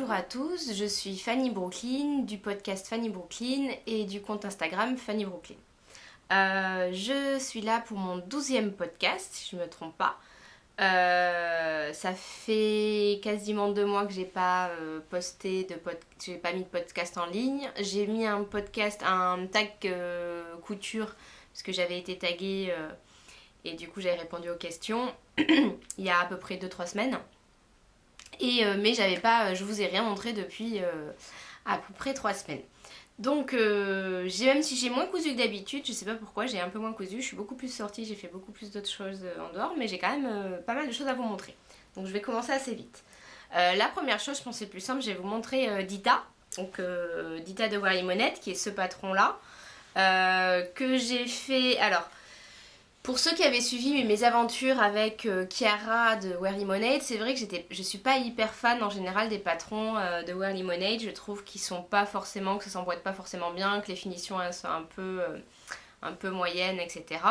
Bonjour à tous, je suis Fanny Brooklyn du podcast Fanny Brooklyn et du compte Instagram Fanny Brooklyn. Je suis là pour mon 12e podcast, si je ne me trompe pas. Ça fait quasiment 2 mois que j'ai pas j'ai pas mis de podcast en ligne. J'ai mis un tag couture parce que j'avais été taguée et du coup j'avais répondu aux questions il y a à peu près 2-3 semaines. Mais je vous ai rien montré depuis à peu près 3 semaines. Donc même si j'ai moins cousu que d'habitude, je sais pas pourquoi, j'ai un peu moins cousu, je suis beaucoup plus sortie, j'ai fait beaucoup plus d'autres choses en dehors, mais j'ai quand même pas mal de choses à vous montrer. Donc je vais commencer assez vite. La première chose, je pense que c'est plus simple, je vais vous montrer Dita. Donc Dita de Wear Limonette, qui est ce patron là, que j'ai fait... Alors, pour ceux qui avaient suivi mes aventures avec Chiara de Wear Limonade, c'est vrai que je suis pas hyper fan en général des patrons de Wear Limonade. Je trouve qu'ils sont pas forcément, que ça s'emboîte pas forcément bien, que les finitions elles sont un peu moyennes, etc.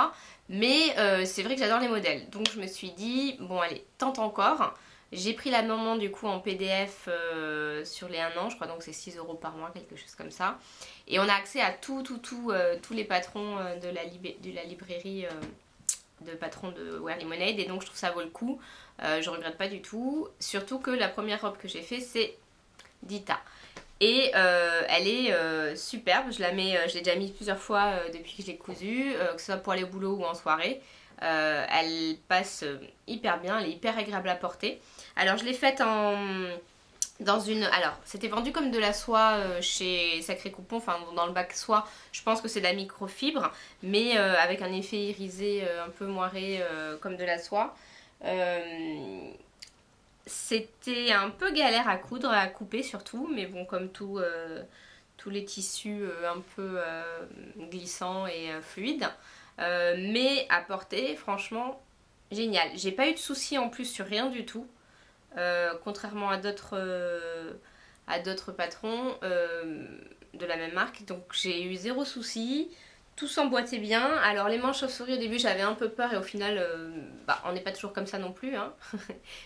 Mais c'est vrai que j'adore les modèles. Donc je me suis dit, bon allez, tente encore. J'ai pris l'abonnement du coup en PDF sur les 1 an, je crois donc c'est 6 € par mois, quelque chose comme ça. Et on a accès à tous les patrons de la librairie de patrons de Wear Limonade et donc je trouve ça vaut le coup. Je regrette pas du tout. Surtout que la première robe que j'ai fait c'est Dita. Et elle est superbe, je l'ai déjà mise plusieurs fois depuis que je l'ai cousue, que ce soit pour aller au boulot ou en soirée. Elle passe hyper bien, elle est hyper agréable à porter. Alors je l'ai faite alors c'était vendu comme de la soie chez Sacré Coupon, enfin dans le bac soie, je pense que c'est de la microfibre, mais avec un effet irisé un peu moiré comme de la soie. C'était un peu galère à coudre, à couper surtout, mais bon comme tous les tissus un peu glissants et fluides. Mais à porter, franchement, génial. J'ai pas eu de soucis en plus sur rien du tout. Contrairement à d'autres patrons de la même marque, donc j'ai eu 0 souci, tout s'emboîtait bien. Alors les manches chauves-souris au début j'avais un peu peur et au final on n'est pas toujours comme ça non plus hein.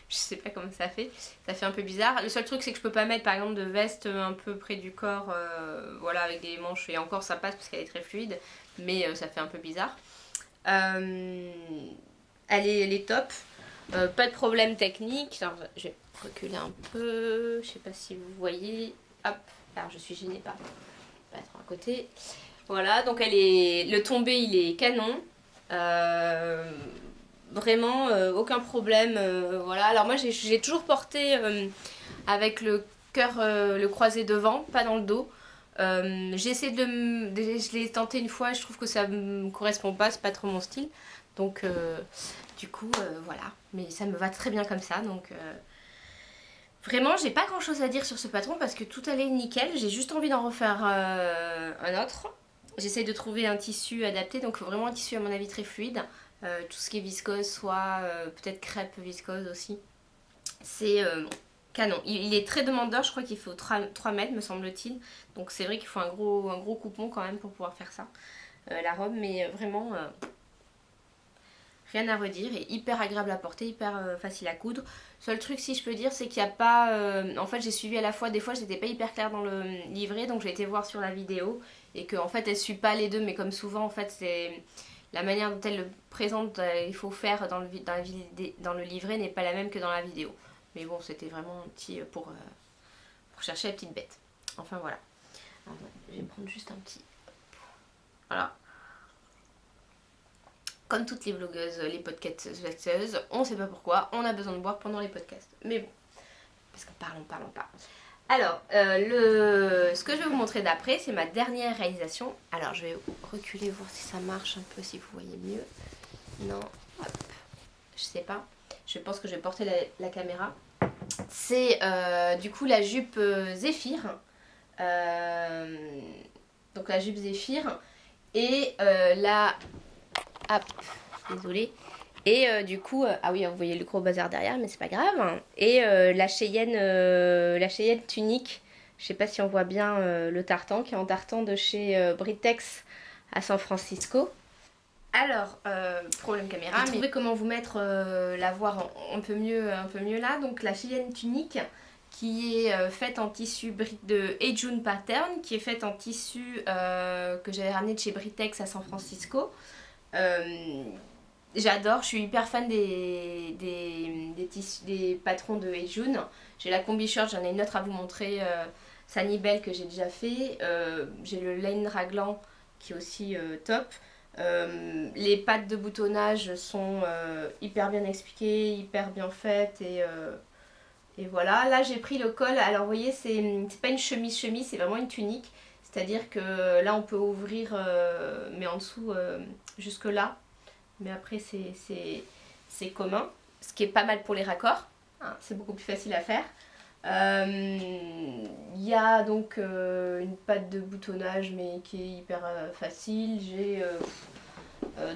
Je sais pas comment ça fait un peu bizarre. Le seul truc c'est que je peux pas mettre par exemple de veste un peu près du corps, voilà, avec des manches, et encore ça passe parce qu'elle est très fluide, mais ça fait un peu bizarre. Elle est top. Pas de problème technique. Alors, je vais reculer un peu. Je sais pas si vous voyez. Hop. Alors je suis gênée par. Je vais mettre à côté. Voilà. Donc le tombé il est canon. Vraiment aucun problème. Voilà. Alors moi j'ai toujours porté avec le cœur le croisé devant, pas dans le dos. Je l'ai tenté une fois. Je trouve que ça me correspond pas. C'est pas trop mon style. Donc du coup voilà, mais ça me va très bien comme ça, donc vraiment j'ai pas grand chose à dire sur ce patron parce que tout allait nickel. J'ai juste envie d'en refaire un autre. J'essaye de trouver un tissu adapté, donc vraiment un tissu à mon avis très fluide, tout ce qui est viscose, soit peut-être crêpe viscose aussi. C'est canon, il est très demandeur, je crois qu'il faut 3 mètres me semble-t-il, donc c'est vrai qu'il faut un gros coupon quand même pour pouvoir faire ça, la robe, mais vraiment rien à redire, et hyper agréable à porter, hyper facile à coudre. Seul truc si je peux dire c'est qu'il n'y a pas... en fait j'ai suivi à la fois, des fois j'étais pas hyper claire dans le livret, donc j'ai été voir sur la vidéo et qu'en fait elle suit pas les deux, mais comme souvent en fait c'est... La manière dont elle le présente, il faut faire dans le livret n'est pas la même que dans la vidéo. Mais bon c'était vraiment un petit... pour chercher la petite bête. Enfin voilà. Alors, je vais prendre juste un petit... Voilà. Comme toutes les vlogueuses, les podcasteuses, on sait pas pourquoi, on a besoin de boire pendant les podcasts. Mais bon, parce que parlons pas. Alors, ce que je vais vous montrer d'après, c'est ma dernière réalisation. Alors, je vais reculer, voir si ça marche un peu, si vous voyez mieux. Non, hop, je sais pas. Je pense que je vais porter la caméra. C'est du coup la jupe Zéphyr. Donc la jupe Zéphyr. Et hop, désolée. Et du coup, ah oui, vous voyez le gros bazar derrière, mais c'est pas grave. Et la Cheyenne tunique, je sais pas si on voit bien le tartan, qui est en tartan de chez Britex à San Francisco. Alors, problème caméra, mais trouvez comment vous mettre, la voir un peu mieux là. Donc la Cheyenne tunique, qui est faite en tissu de Heijun Pattern, qui est faite en tissu que j'avais ramené de chez Britex à San Francisco. J'adore, je suis hyper fan des patrons de Heijun. J'ai la combi shirt, j'en ai une autre à vous montrer, Sunny Bell que j'ai déjà fait. J'ai le Lane Raglan qui est aussi top. Les pattes de boutonnage sont hyper bien expliquées, hyper bien faites et voilà. Là j'ai pris le col, alors vous voyez c'est pas une chemise, c'est vraiment une tunique. C'est-à-dire que là on peut ouvrir mais en dessous jusque là. Mais après c'est commun. Ce qui est pas mal pour les raccords. Hein, c'est beaucoup plus facile à faire. Il y a donc une patte de boutonnage mais qui est hyper facile. J'ai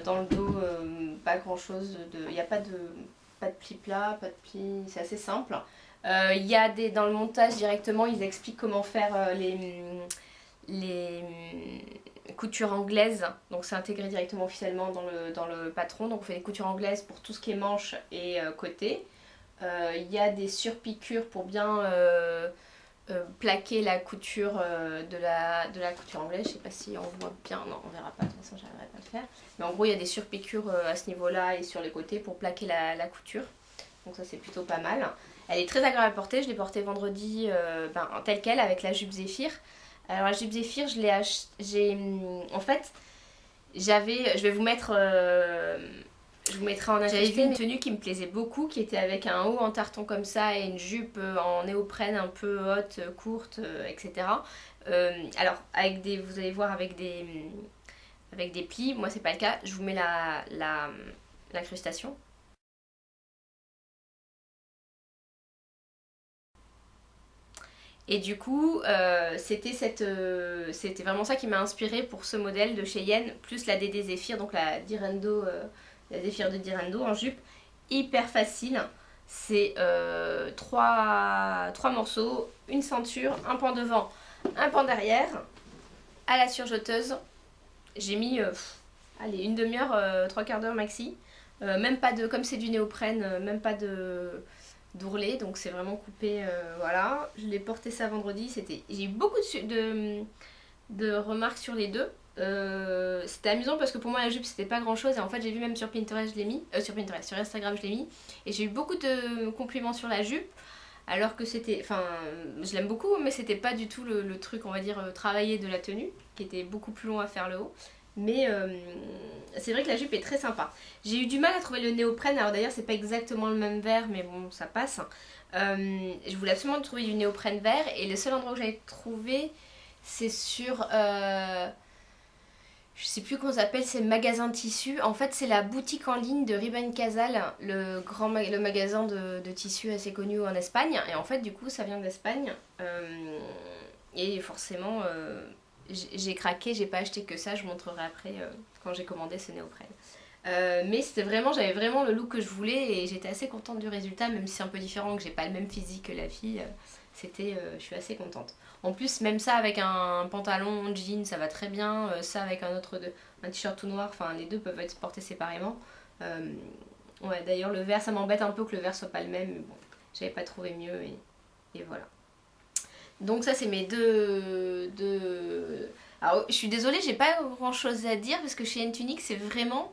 dans le dos pas grand chose. Il n'y a pas de pli plat, pas de pli. C'est assez simple. Il y a dans le montage directement, ils expliquent comment faire les coutures anglaises. Donc c'est intégré directement officiellement dans le patron. Donc on fait des coutures anglaises pour tout ce qui est manches et côté. Il y a des surpiqûres pour bien plaquer la couture de la couture anglaise. Je sais pas si on voit bien, non on verra pas, de toute façon j'arriverai pas à le faire. Mais en gros il y a des surpiqûres à ce niveau là et sur les côtés pour plaquer la couture. Donc ça c'est plutôt pas mal. Elle est très agréable à porter, je l'ai portée vendredi telle quelle avec la jupe Zéphyr. Alors la jupe Zéphyr je l'ai achetée, en fait je vais vous mettre... je vous mettrai en j'avais vu une tenue qui me plaisait beaucoup, qui était avec un haut en tartan comme ça et une jupe en néoprène un peu haute, courte, etc. Alors vous allez voir avec des plis, moi c'est pas le cas, je vous mets l'incrustation. Et du coup, c'était vraiment ça qui m'a inspirée pour ce modèle de chez Yen, plus la DD Zéphyr, donc la Direndo... la Zéphyr de Direndo en jupe, hyper facile. C'est 3 morceaux, une ceinture, un pan devant, un pan derrière, à la surjeteuse. J'ai mis allez, une demi-heure, 3/4 d'heure maxi. Même pas de, comme c'est du néoprène, même pas d'ourlet, donc c'est vraiment coupé, voilà. Je l'ai porté ça vendredi, j'ai eu beaucoup de remarques sur les deux. C'était amusant parce que pour moi la jupe c'était pas grand chose et en fait j'ai vu même sur Pinterest je l'ai mis, sur Instagram je l'ai mis et j'ai eu beaucoup de compliments sur la jupe alors que c'était, enfin je l'aime beaucoup mais c'était pas du tout le truc on va dire travaillé de la tenue qui était beaucoup plus long à faire le haut mais c'est vrai que la jupe est très sympa. J'ai eu du mal à trouver le néoprène, alors d'ailleurs c'est pas exactement le même vert mais bon ça passe. Je voulais absolument trouver du néoprène vert et le seul endroit où j'avais trouvé c'est sur... je sais plus comment ça s'appelle, c'est le magasin de tissus. En fait, c'est la boutique en ligne de Riben Casal, le magasin de tissus assez connu en Espagne. Et en fait, du coup, ça vient d'Espagne. Et forcément, j'ai craqué, j'ai pas acheté que ça. Je vous montrerai après quand j'ai commandé ce néoprène. Mais j'avais vraiment le look que je voulais et j'étais assez contente du résultat, même si c'est un peu différent, que j'ai pas le même physique que la fille. Je suis assez contente. En plus, même ça avec un pantalon jean, ça va très bien. Ça avec un t-shirt tout noir, enfin les deux peuvent être portés séparément. Ouais, d'ailleurs le vert, ça m'embête un peu que le vert soit pas le même, mais bon, j'avais pas trouvé mieux et voilà. Donc ça c'est mes deux... Alors je suis désolée, j'ai pas grand chose à dire parce que chez N-Tunique c'est vraiment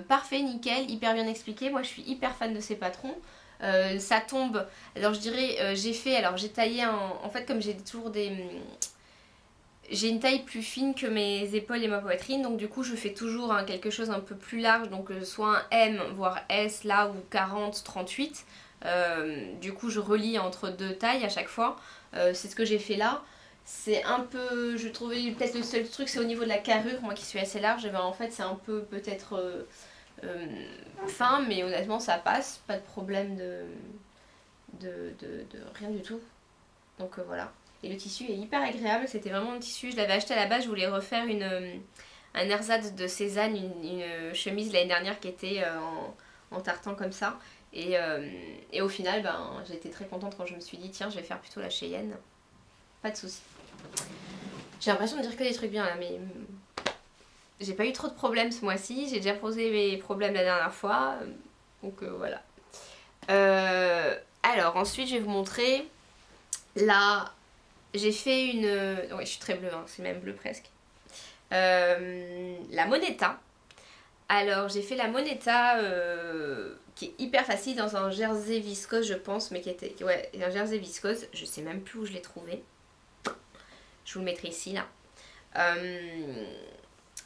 parfait, nickel, hyper bien expliqué. Moi je suis hyper fan de ces patrons. Ça tombe, alors je dirais j'ai taillé en fait comme j'ai toujours j'ai une taille plus fine que mes épaules et ma poitrine, donc du coup je fais toujours quelque chose un peu plus large, donc soit un M voire S là ou 40, 38. Du coup je relie entre deux tailles à chaque fois. C'est ce que j'ai fait là. C'est un peu, je trouvais peut-être le seul truc c'est au niveau de la carrure, moi qui suis assez large, en fait c'est un peu peut-être fin, mais honnêtement ça passe, pas de problème de rien du tout. Donc voilà. Et le tissu est hyper agréable, c'était vraiment un tissu, je l'avais acheté à la base, je voulais refaire un ersatz de Cézanne, une chemise l'année dernière qui était en tartan comme ça. Et au final, j'étais très contente quand je me suis dit tiens je vais faire plutôt la Cheyenne. Pas de soucis. J'ai l'impression de dire que des trucs bien là, mais j'ai pas eu trop de problèmes ce mois-ci. J'ai déjà posé mes problèmes la dernière fois. Donc voilà. Alors ensuite je vais vous montrer là, j'ai fait une... Oui je suis très bleue, hein, c'est même bleu presque. La Moneta. Alors j'ai fait la Moneta qui est hyper facile dans un jersey viscose je pense, mais qui était... Ouais, un jersey viscose, je sais même plus où je l'ai trouvé. Je vous le mettrai ici là.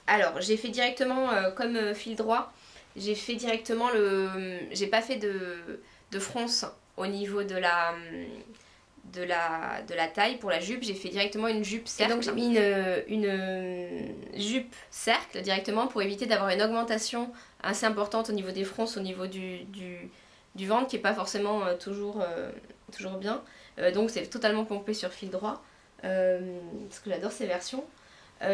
Alors j'ai fait directement comme fil droit, j'ai fait directement le... J'ai pas fait de fronce au niveau de la taille pour la jupe, j'ai fait directement une jupe cercle. Et donc j'ai mis une jupe cercle directement pour éviter d'avoir une augmentation assez importante au niveau des fronces, au niveau du ventre qui est pas forcément toujours bien. Donc c'est totalement pompé sur fil droit, parce que j'adore ces versions.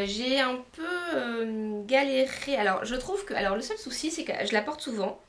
J'ai un peu galéré, alors je trouve que, alors le seul souci c'est que je la porte souvent,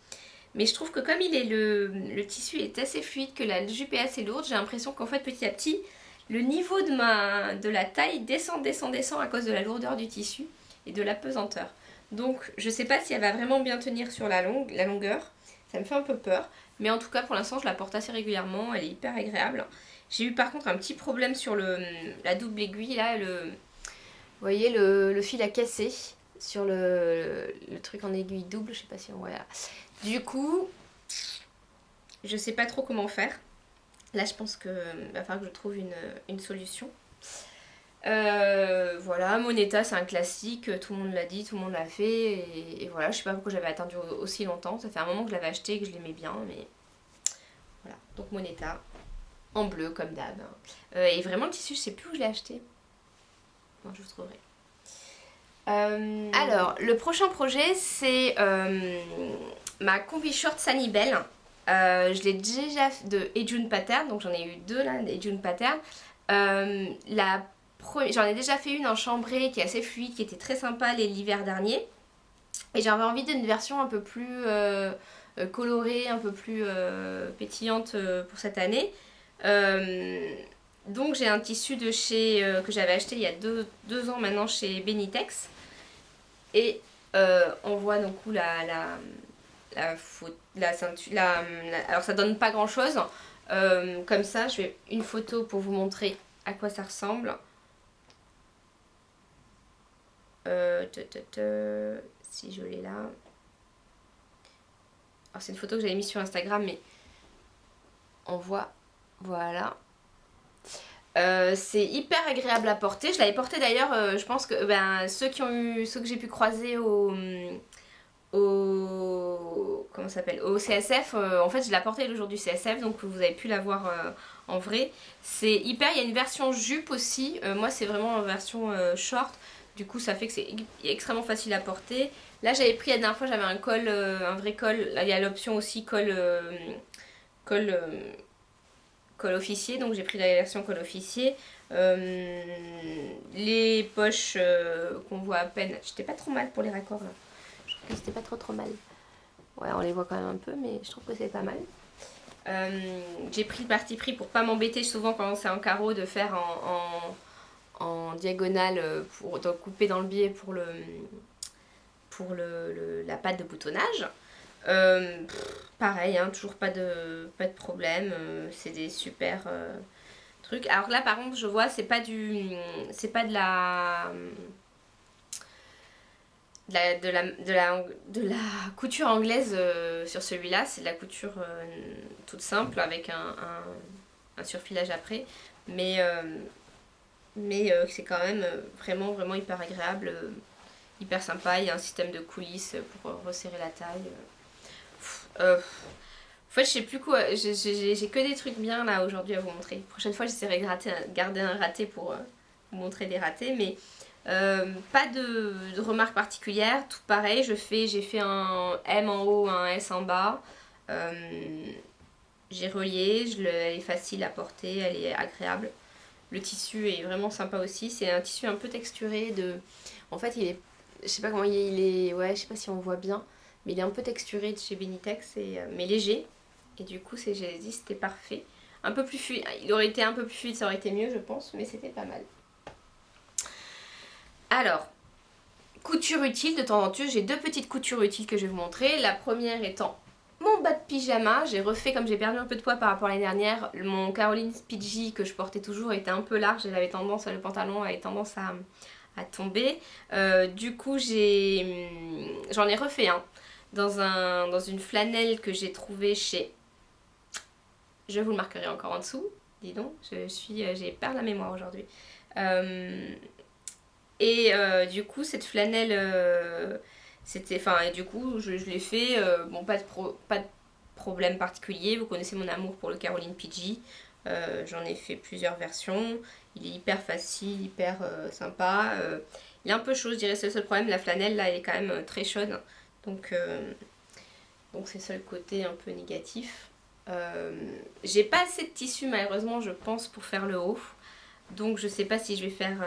mais je trouve que comme le tissu est assez fluide, que la jupe est assez lourde, j'ai l'impression qu'en fait petit à petit, le niveau de la taille descend à cause de la lourdeur du tissu et de la pesanteur. Donc je sais pas si elle va vraiment bien tenir sur la longueur, ça me fait un peu peur, mais en tout cas pour l'instant je la porte assez régulièrement, elle est hyper agréable. J'ai eu par contre un petit problème sur la double aiguille là, vous voyez le fil a cassé sur le truc en aiguille double, je sais pas si on voit là. Du coup, je sais pas trop comment faire. Là, je pense qu'il va falloir que je trouve une solution. Voilà, Moneta, c'est un classique, tout le monde l'a dit, tout le monde l'a fait. Et voilà, je sais pas pourquoi j'avais attendu aussi longtemps. Ça fait un moment que je l'avais acheté et que je l'aimais bien, mais voilà. Donc Moneta, en bleu comme d'hab. Et vraiment, le tissu, je sais plus où je l'ai acheté. Bon, je vous trouverai. Alors, le prochain projet, c'est ma combi short Sanibel. Je l'ai déjà fait de Ejun Pattern, donc j'en ai eu deux là, Ejun Pattern. J'en ai déjà fait une en chambré qui est assez fluide, qui était très sympa l'hiver dernier. Et j'avais envie d'une version un peu plus colorée, un peu plus pétillante pour cette année. Donc j'ai un tissu de chez que j'avais acheté il y a deux ans maintenant chez Benitex. Et on voit donc la ceinture, alors ça donne pas grand chose. Comme ça, je fais une photo pour vous montrer à quoi ça ressemble. Si je l'ai là. Alors c'est une photo que j'avais mise sur Instagram, mais on voit, voilà. C'est hyper agréable à porter. Je l'avais porté d'ailleurs, je pense que ceux que j'ai pu croiser comment ça s'appelle, au CSF, en fait je l'ai porté le jour du CSF, donc vous avez pu la voir en vrai. C'est hyper, il y a une version jupe aussi, moi c'est vraiment en version short, du coup ça fait que c'est extrêmement facile à porter. Là j'avais pris la dernière fois, j'avais un col, un vrai col, là il y a l'option aussi col officier, donc j'ai pris la version col officier. Les poches qu'on voit à peine, j'étais pas trop mal pour les raccords là. Je trouve que c'était pas trop mal. Ouais, on les voit quand même un peu, mais je trouve que c'est pas mal. J'ai pris le parti pris pour pas m'embêter souvent quand c'est en carreau de faire en diagonale pour donc couper dans le biais pour la patte de boutonnage. Pareil, hein, toujours pas de problème, c'est des super trucs. Alors là par contre je vois c'est pas de la couture anglaise sur celui-là, c'est de la couture toute simple avec un surfilage après, mais c'est quand même vraiment hyper agréable, hyper sympa. Il y a un système de coulisses pour resserrer la taille. En fait je sais plus quoi, j'ai que des trucs bien là aujourd'hui à vous montrer. Prochaine fois j'essaierai de garder un raté pour vous montrer des ratés, mais pas de remarques particulières, tout pareil. J'ai fait un M en haut, un S en bas, j'ai relié, elle est facile à porter, elle est agréable. Le tissu est vraiment sympa aussi, c'est un tissu un peu texturé en fait il est, je sais pas comment il est, ouais je sais pas si on voit bien, mais il est un peu texturé de chez Benitex, mais léger, et du coup j'ai dit c'était parfait. Un peu plus fluide, il aurait été un peu plus fluide, ça aurait été mieux je pense, mais c'était pas mal. Alors, couture utile, de temps en temps, j'ai deux petites coutures utiles que je vais vous montrer. La première étant mon bas de pyjama, j'ai refait comme j'ai perdu un peu de poids par rapport à l'année dernière. Mon Caroline Pidgey que je portais toujours était un peu large, le pantalon avait tendance à tomber. Du coup j'en ai refait un dans une flanelle que j'ai trouvée chez... Je vous le marquerai encore en dessous. Dis donc, j'ai perdu la mémoire aujourd'hui. Du coup, cette flanelle, du coup, je l'ai fait. Bon, pas de problème particulier. Vous connaissez mon amour pour le Caroline Pidgey. J'en ai fait plusieurs versions. Il est hyper facile, hyper sympa. Il est un peu chaud, je dirais, c'est le seul problème. La flanelle, là, elle est quand même très chaude. Donc c'est ça le côté un peu négatif. J'ai pas assez de tissu malheureusement je pense pour faire le haut, donc je sais pas si je vais faire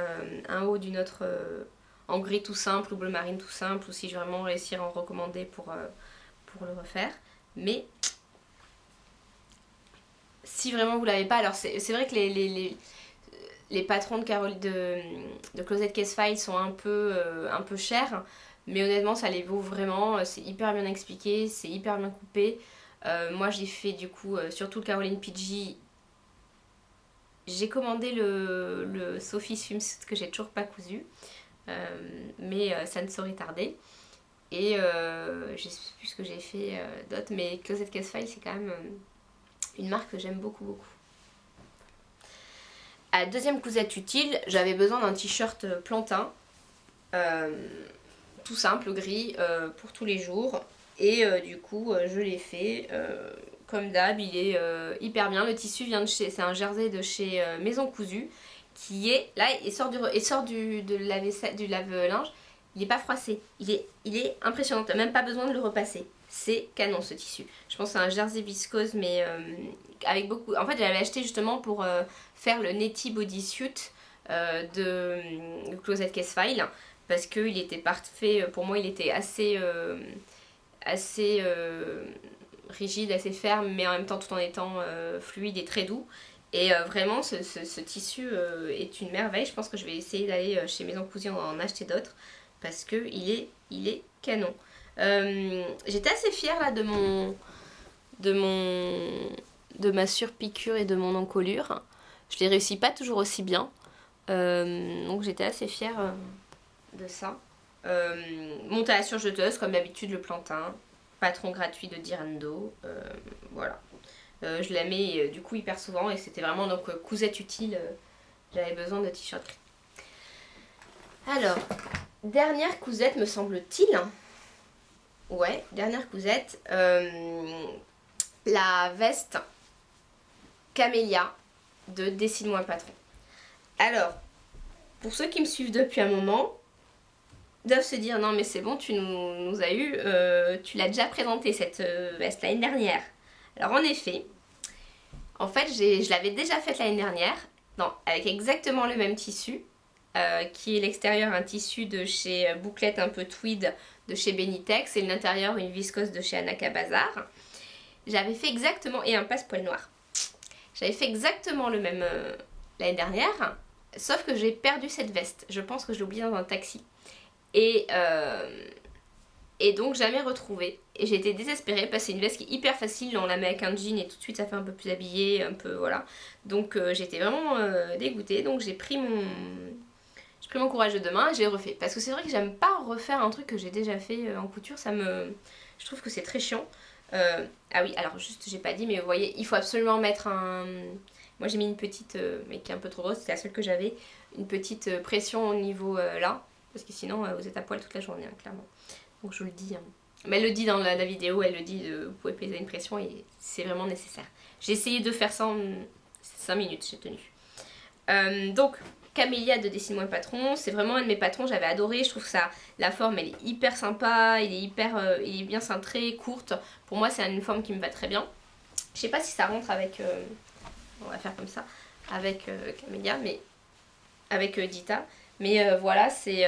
un haut d'une autre en gris tout simple ou bleu marine tout simple, ou si je vais vraiment réussir à en recommander pour le refaire. Mais si vraiment vous l'avez pas, alors c'est vrai que les patrons de Closet Case File sont un peu chers, mais honnêtement ça les vaut vraiment. C'est hyper bien expliqué, c'est hyper bien coupé. Moi j'ai fait du coup surtout le Caroline Pidgey. J'ai commandé le Sophie Swimsuit que j'ai toujours pas cousu, mais ça ne saurait tarder. Et je sais plus ce que j'ai fait d'autre, mais Closet Case File c'est quand même une marque que j'aime beaucoup beaucoup. À deuxième cousette utile, j'avais besoin d'un t-shirt plantain, tout simple, gris, pour tous les jours. Et du coup, je l'ai fait. Comme d'hab, il est hyper bien. Le tissu vient de chez... C'est un jersey de chez Maison Cousue. Qui est... Là, il sort du lave-linge. Il n'est pas froissé. Il est impressionnant. T'as même pas besoin de le repasser. C'est canon ce tissu. Je pense que c'est un jersey viscose, mais avec beaucoup... En fait, j'avais acheté justement pour faire le Netty Bodysuit de Closet Case File. Parce qu'il était parfait. Pour moi, il était assez rigide, assez ferme, mais en même temps tout en étant fluide et très doux. Et vraiment ce tissu est une merveille. Je pense que je vais essayer d'aller chez Maison Cousue en acheter d'autres, parce que il est canon. J'étais assez fière là de ma surpiqûre et de mon encolure. Je les réussis pas toujours aussi bien, donc j'étais assez fière de ça. Monte à la surjeteuse comme d'habitude, le plantain, patron gratuit de Dirando, voilà. Je la mets du coup hyper souvent, et c'était vraiment donc cousette utile. J'avais besoin de t-shirt gris. Alors, dernière cousette me semble-t-il. Ouais, dernière cousette, la veste Camélia de Dessine-moi Patron. Alors, pour ceux qui me suivent depuis un moment, doivent se dire non mais c'est bon, tu nous as eu, tu l'as déjà présenté cette veste l'année dernière. Alors en effet, en fait je l'avais déjà faite l'année dernière, avec exactement le même tissu, qui est l'extérieur un tissu de chez Bouclette un peu tweed de chez Benitex, et l'intérieur une viscose de chez Anaka Bazar. J'avais fait exactement, et un passepoil noir. J'avais fait exactement le même l'année dernière, sauf que j'ai perdu cette veste. Je pense que je l'ai oubliée dans un taxi. Et donc jamais retrouvée. Et j'ai été désespérée parce que c'est une veste qui est hyper facile. On la met avec un jean et tout de suite ça fait un peu plus habillé, un peu voilà. Donc j'étais vraiment dégoûtée. Donc j'ai pris mon courage de demain et j'ai refait. Parce que c'est vrai que j'aime pas refaire un truc que j'ai déjà fait en couture. Je trouve que c'est très chiant. Ah oui, alors juste j'ai pas dit, mais vous voyez, il faut absolument mettre un... Moi j'ai mis une petite, mais qui est un peu trop grosse, c'est la seule que j'avais. Une petite pression au niveau là. Parce que sinon vous êtes à poil toute la journée, hein, clairement. Donc je vous le dis. Mais elle le dit dans la vidéo, elle le dit, vous pouvez peser une pression et c'est vraiment nécessaire. J'ai essayé de faire ça en 5 minutes, j'ai tenu. Donc, Camélia de Dessine-moi Patron, c'est vraiment un de mes patrons, j'avais adoré. Je trouve que la forme elle est hyper sympa, il est bien cintré, courte. Pour moi c'est une forme qui me va très bien. Je sais pas si ça rentre avec, on va faire comme ça, avec Camélia, mais avec Dita. Mais voilà, c'est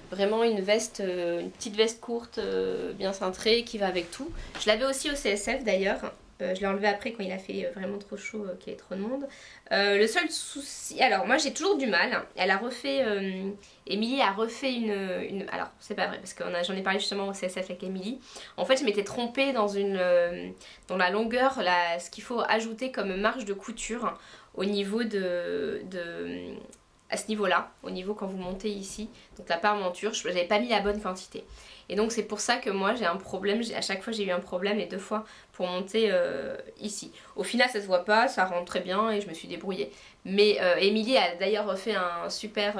vraiment une petite veste courte, bien cintrée, qui va avec tout. Je l'avais aussi au CSF d'ailleurs, Je l'ai enlevé après quand il a fait vraiment trop chaud, qu'il y avait trop de monde. Le seul souci... Alors moi j'ai toujours du mal. Elle a refait... Émilie a refait une... Alors c'est pas vrai parce que j'en ai parlé justement au CSF avec Émilie. En fait je m'étais trompée dans dans la longueur, ce qu'il faut ajouter comme marge de couture au niveau à ce niveau-là, au niveau quand vous montez ici. Donc la parmenture, je n'avais pas mis la bonne quantité. Et donc c'est pour ça que moi j'ai un problème, à chaque fois j'ai eu un problème les 2 fois pour monter ici. Au final ça se voit pas, ça rentre très bien et je me suis débrouillée. Mais Émilie a d'ailleurs refait un super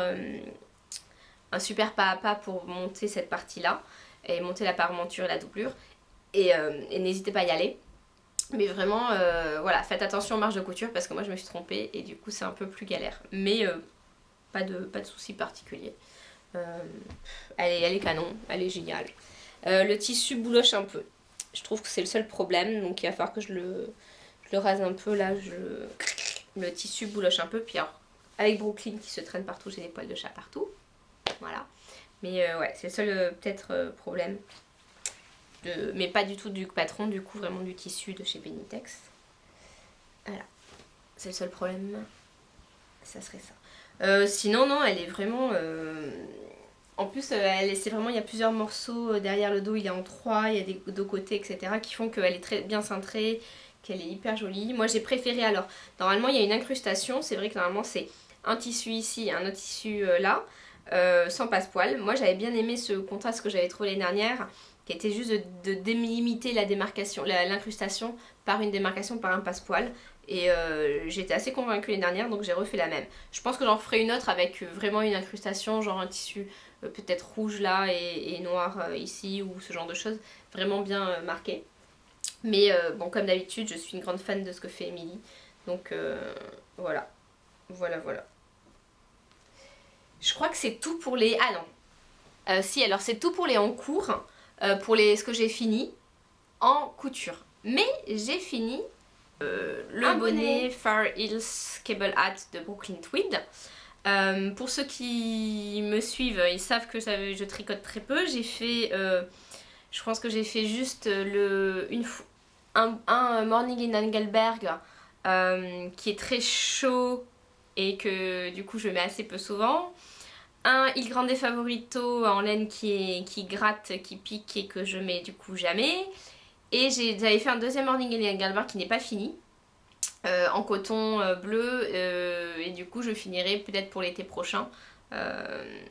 pas à pas pour monter cette partie-là, et monter la parmenture et la doublure. Et n'hésitez pas à y aller. Mais vraiment, voilà, faites attention aux marges de couture parce que moi je me suis trompée et du coup c'est un peu plus galère. Mais pas de soucis particuliers. Elle est canon, elle est géniale. Le tissu bouloche un peu. Je trouve que c'est le seul problème, donc il va falloir que je le rase un peu là. Le tissu bouloche un peu, puis alors, avec Brooklyn qui se traîne partout, j'ai des poils de chat partout. Voilà. Mais ouais, c'est le seul peut-être problème. Mais pas du tout du patron, du coup vraiment du tissu de chez Benitex. Voilà. C'est le seul problème. Ça serait ça. Sinon non, elle est vraiment... En plus, c'est vraiment, il y a plusieurs morceaux derrière le dos, il est en 3, il y a des deux côtés, etc. qui font qu'elle est très bien cintrée, qu'elle est hyper jolie. Moi j'ai préféré, alors, normalement il y a une incrustation, c'est vrai que normalement c'est un tissu ici, un autre tissu là, sans passe-poil. Moi j'avais bien aimé ce contraste que j'avais trouvé l'année dernière, qui était juste de délimiter la démarcation, l'incrustation par une démarcation par un passe-poil. Et j'étais assez convaincue l'année dernière, donc j'ai refait la même. Je pense que j'en ferai une autre avec vraiment une incrustation, genre un tissu peut-être rouge là et noir ici, ou ce genre de choses, vraiment bien marqué. Mais bon, comme d'habitude, je suis une grande fan de ce que fait Émilie. Donc voilà. Voilà. Je crois que c'est tout pour les... Ah non. Si, alors c'est tout pour les en cours, pour ce que j'ai fini en couture. Mais j'ai fini... le bonnet Far Hills Cable Hat de Brooklyn Tweed. Pour ceux qui me suivent, ils savent que je tricote très peu. J'ai fait, je pense que j'ai fait juste un Morning in Engelberg qui est très chaud et que du coup je mets assez peu souvent. Un Il Grande Favorito en laine qui gratte, qui pique et que je mets du coup jamais. Et j'avais fait un deuxième Morning in Engelberg qui n'est pas fini. En coton bleu et du coup je finirai peut-être pour l'été prochain,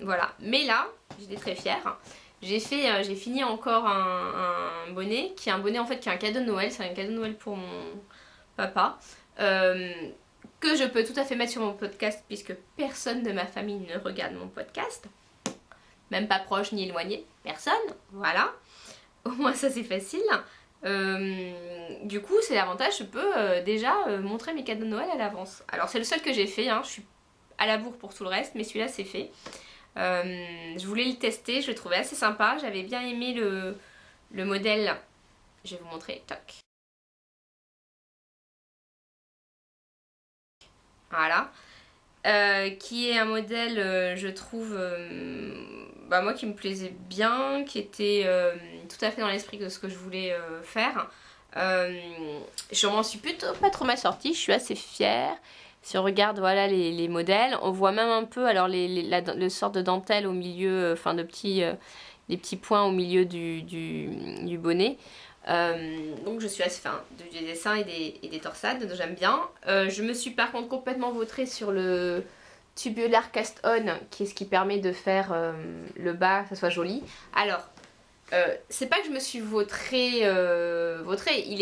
voilà. Mais là j'étais très fière, j'ai fini encore un bonnet qui est un bonnet en fait qui est un cadeau de Noël, c'est un cadeau de Noël pour mon papa, que je peux tout à fait mettre sur mon podcast puisque personne de ma famille ne regarde mon podcast, même pas proche ni éloigné, personne, voilà, au moins ça c'est facile. Du coup c'est l'avantage, je peux déjà montrer mes cadeaux de Noël à l'avance. Alors c'est le seul que j'ai fait, hein. Je suis à la bourre pour tout le reste, mais celui-là c'est fait. Je voulais le tester, je le trouvais assez sympa, j'avais bien aimé le modèle. Je vais vous montrer, toc. Voilà. Qui est un modèle, je trouve, moi qui me plaisait bien, qui était tout à fait dans l'esprit de ce que je voulais faire. Je m'en suis plutôt pas trop mal sortie, je suis assez fière. Si on regarde voilà les modèles, on voit même un peu alors le sort de dentelle au milieu, enfin les petits points au milieu du bonnet. Donc je suis assez fan des dessins et des torsades, donc j'aime bien. Je me suis par contre complètement vautrée sur le tubular cast on, qui est ce qui permet de faire le bas, que ça soit joli. Alors, c'est pas que je me suis vautrée, il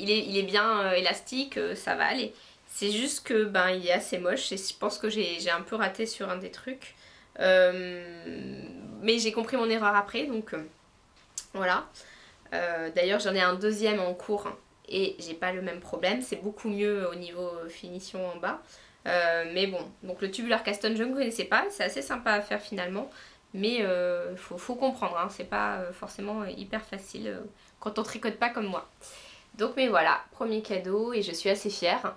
est bien élastique, ça va aller. C'est juste que il est assez moche et je pense que j'ai un peu raté sur un des trucs. Mais j'ai compris mon erreur après, donc voilà. D'ailleurs j'en ai un deuxième en cours et j'ai pas le même problème, c'est beaucoup mieux au niveau finition en bas. Mais bon, donc le tubular cast on je ne connaissais pas, c'est assez sympa à faire finalement. Mais faut comprendre, hein, c'est pas forcément hyper facile quand on tricote pas comme moi. Donc mais voilà, premier cadeau et je suis assez fière.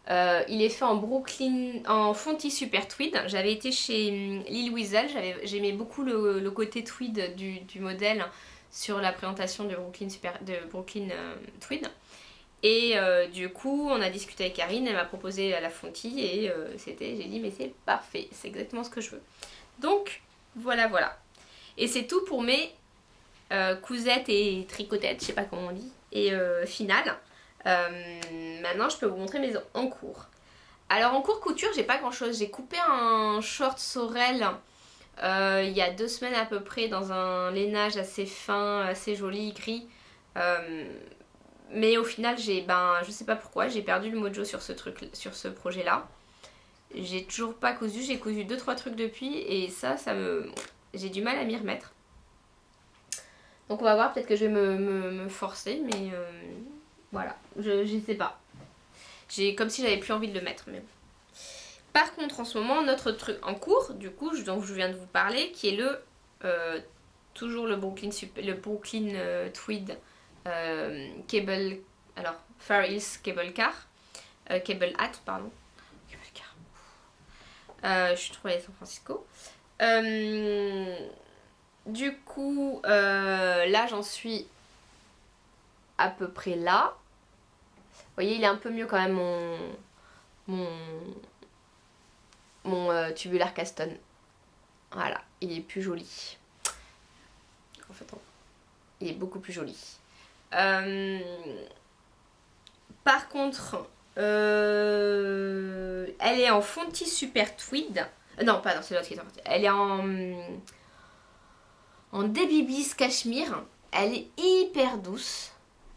Il est fait en Brooklyn, en fontis super tweed. J'avais été chez Lille Weasel, j'aimais beaucoup le côté tweed du modèle sur la présentation de Brooklyn Tweed. Et du coup, on a discuté avec Karine, elle m'a proposé la Fonty et j'ai dit mais c'est parfait, c'est exactement ce que je veux. Donc voilà. Et c'est tout pour mes cousettes et tricotettes, je sais pas comment on dit, et finale. Maintenant, je peux vous montrer mes encours. Alors en cours couture, j'ai pas grand chose. J'ai coupé un short Sorel il y a 2 semaines à peu près dans un lainage assez fin, assez joli, gris. Mais au final, je sais pas pourquoi, j'ai perdu le mojo sur ce projet-là. J'ai toujours pas cousu, j'ai cousu 2-3 trucs depuis et j'ai du mal à m'y remettre. Donc on va voir, peut-être que je vais me forcer, mais voilà, je sais pas. J'ai comme si j'avais plus envie de le mettre, mais bon. Par contre, en ce moment, notre truc en cours, du coup, dont je viens de vous parler, qui est toujours le Brooklyn Tweed Cable, alors Far East Cable Car, Cable Hat, pardon. Cable Car. Je suis trop allée à San Francisco. Du coup, là, j'en suis à peu près là. Vous voyez, il est un peu mieux quand même mon tubular Caston. Voilà, il est plus joli. En fait, il est beaucoup plus joli. Par contre, elle est en Fonty Super Tweed. Non, pardon, c'est l'autre qui est en Fonty. Elle est en Debbie Bliss Cachemire. Elle est hyper douce.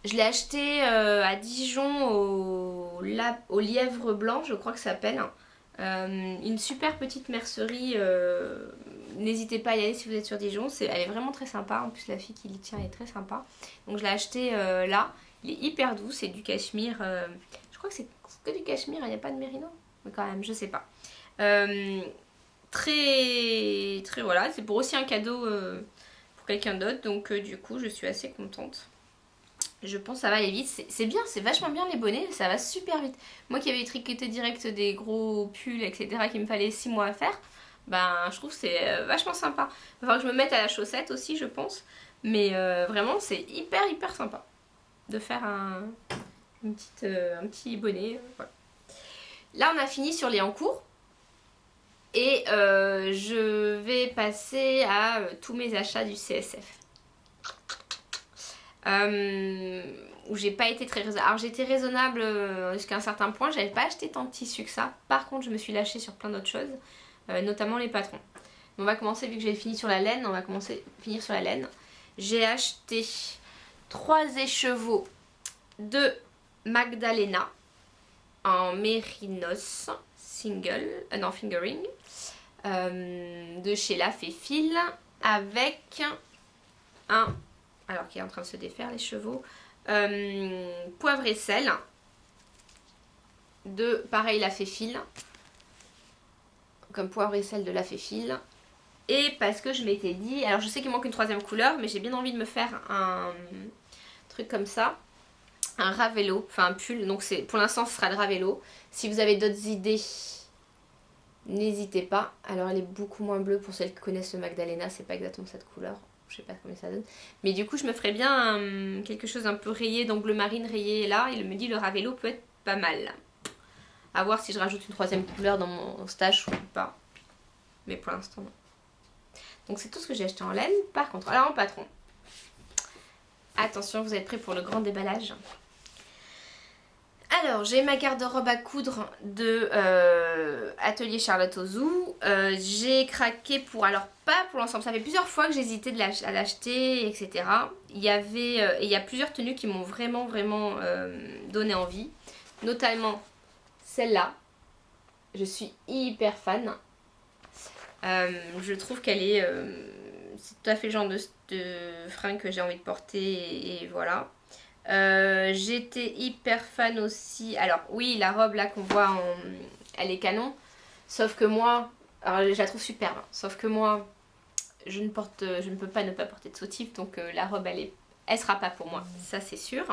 Je l'ai achetée à Dijon au Lièvre Blanc, je crois que ça s'appelle. Une super petite mercerie. N'hésitez pas à y aller si vous êtes sur Dijon. Elle est vraiment très sympa. En plus, la fille qui l'y tient est très sympa. Donc, je l'ai acheté là. Il est hyper doux. C'est du cachemire. Je crois que c'est que du cachemire. Il n'y a pas de mérino. Mais quand même, je sais pas. Très, très voilà. C'est pour aussi un cadeau pour quelqu'un d'autre. Donc, du coup, je suis assez contente. Je pense que ça va aller vite. C'est bien, c'est vachement bien les bonnets, ça va super vite. Moi qui avais tricoté direct des gros pulls, etc., qu'il me fallait 6 mois à faire, je trouve que c'est vachement sympa. Il va falloir que je me mette à la chaussette aussi, je pense. Mais vraiment, c'est hyper sympa de faire un petit bonnet. Voilà. Là, on a fini sur les encours. Et je vais passer à tous mes achats du CSF. Où j'ai pas été très raisonnable. Alors j'étais raisonnable jusqu'à un certain point, j'avais pas acheté tant de tissus que ça. Par contre, je me suis lâchée sur plein d'autres choses, notamment les patrons. On va commencer, vu que j'ai fini sur la laine, finir sur la laine. J'ai acheté 3 écheveaux de Magdalena en mérinos fingering, de chez La Féfile, avec alors qui est en train de se défaire les chevaux, poivre et sel de pareil La Féfile, comme poivre et sel de La Féfile. Et parce que je m'étais dit, alors je sais qu'il manque une 3e couleur, mais j'ai bien envie de me faire un truc comme ça, un Ravello, enfin un pull. Donc pour l'instant ce sera le Ravello. Si vous avez d'autres idées, n'hésitez pas. Alors elle est beaucoup moins bleue pour celles qui connaissent le Magdalena, c'est pas exactement cette couleur. Je sais pas combien ça donne. Mais du coup, je me ferais bien quelque chose un peu rayé, donc bleu marine rayé là. Et il me dit le Ravello peut être pas mal. À voir si je rajoute une 3e couleur dans mon stash ou pas. Mais pour l'instant, non. Donc c'est tout ce que j'ai acheté en laine. Par contre, alors en patron. Attention, vous êtes prêts pour le grand déballage. Alors, j'ai ma garde-robe à coudre de Atelier Charlotte Ozou. J'ai craqué alors pas pour l'ensemble. Ça fait plusieurs fois que j'hésitais à l'acheter, etc. Il y a plusieurs tenues qui m'ont vraiment donné envie. Notamment celle-là. Je suis hyper fan. Je trouve qu'elle est... c'est tout à fait le genre de fringue que j'ai envie de porter et voilà. J'étais hyper fan aussi. Alors oui, la robe là qu'on voit elle est canon. Sauf que moi, alors je la trouve superbe. Sauf que moi, je ne peux pas ne pas porter de soutif. Donc la robe elle sera pas pour moi. Ça c'est sûr.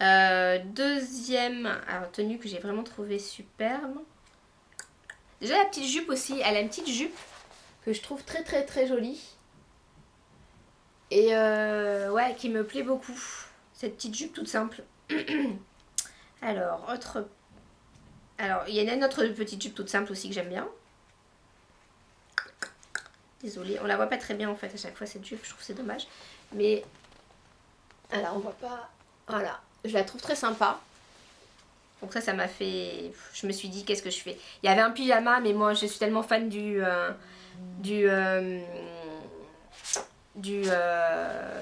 Deuxième tenue que j'ai vraiment trouvé superbe. Déjà la petite jupe aussi. Elle a une petite jupe que je trouve très jolie. Et ouais, qui me plaît beaucoup. Cette petite jupe toute simple. Alors, il y en a une autre petite jupe toute simple aussi que j'aime bien. Désolée, on la voit pas très bien en fait à chaque fois cette jupe, je trouve que c'est dommage. Mais, alors on voit pas, voilà, je la trouve très sympa. Donc ça m'a fait, je me suis dit qu'est-ce que je fais. Il y avait un pyjama mais moi je suis tellement fan du